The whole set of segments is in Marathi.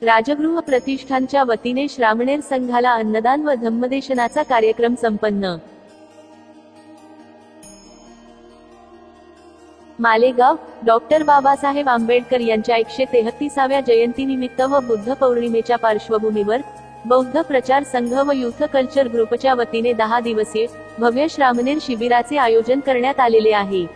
राजगृह प्रतिष्ठानच्या वतीने श्रामणेर संघाला अन्नदान व धम्मदेशनाचा कार्यक्रम संपन्न। मालेगाव, डॉक्टर बाबासाहेब आंबेडकर यांच्या 133व्या जयंतीनिमित्त व बुद्ध पौर्णिमेच्या पार्श्वभूमीवर बौद्ध प्रचार संघ व युथ कल्चर ग्रुपच्या वतीने 10 दिवसीय भव्य श्रामणेर शिबिराचे आयोजन करण्यात आलेले आहे।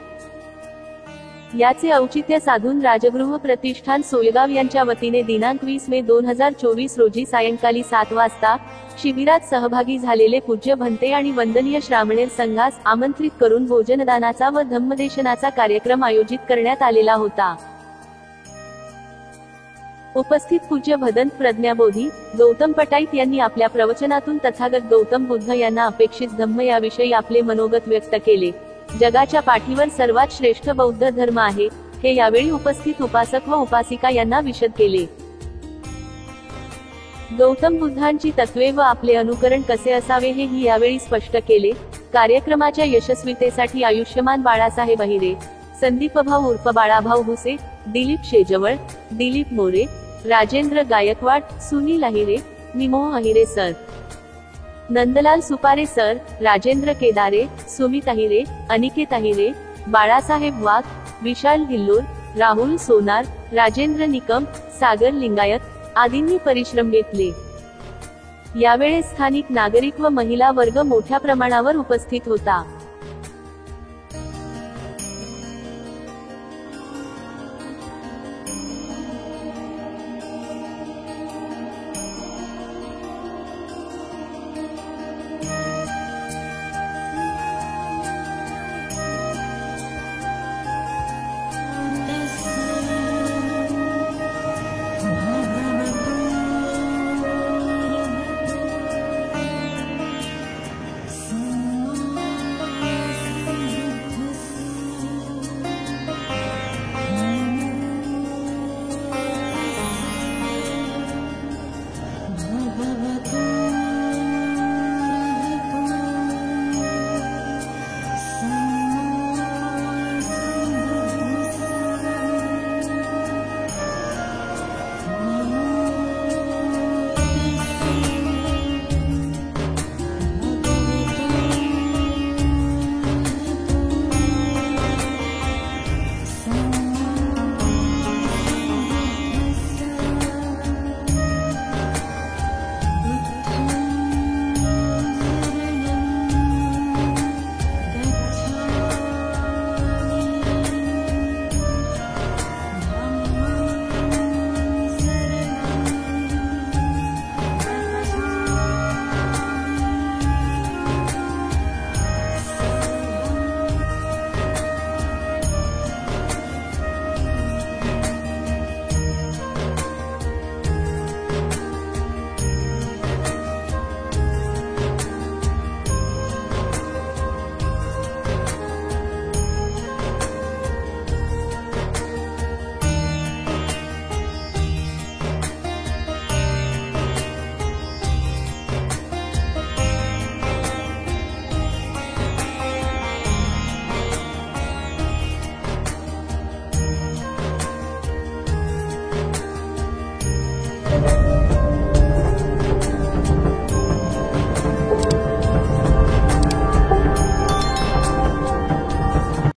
याचे औचित्य साधून राजगृह प्रतिष्ठान सोयगाव यांच्या वतीने दिनांक 20 मे 2024 रोजी सायंकाळी 7 वाजता शिबिरात सहभागी झालेले पूज्य भंते आणि वंदनीय श्रामणेर संघास आमंत्रित करून भोजनदानाचा व धम्मदेशनाचा कार्यक्रम आयोजित करण्यात आलेला होता। उपस्थित पूज्य भदंत प्रज्ञाबोधी गौतम पटाईत यांनी आपल्या प्रवचनातून तथागत गौतम बुद्ध यांना अपेक्षित धम्म याविषयी आपले मनोगत व्यक्त केले। जगाच्या पाठीवर सर्वात श्रेष्ठ बौद्ध धर्म आहे हे यावेळी उपस्थित उपासक व उपासिका यांना विशद केले। गौतम बुद्धांची तत्त्वे व आपले अनुकरण कसे असावे हेही यावेळी स्पष्ट केले। कार्यक्रमाच्या यशस्वीतेसाठी आयुष्यमान बाळासाहेब अहिरे, संदीप भाऊ उर्फ बाळाभाऊ हुसे, दिलीप शेजवळ, दिलीप मोरे, राजेंद्र गायकवाड, सुनील अहिरे, निमोह अहिरे सर, नंदलाल सुपारे सर, राजेंद्र केदारे, सुमित अहिरे, अनिकेत अहिरे, बाळासाहेब वाघ, विशाल हिल्लोर, राहुल सोनार, राजेंद्र निकम, सागर लिंगायत आदींनी परिश्रम घेतले। यावेळेस स्थानिक नागरिक व महिला वर्ग मोठ्या प्रमाणावर उपस्थित होता।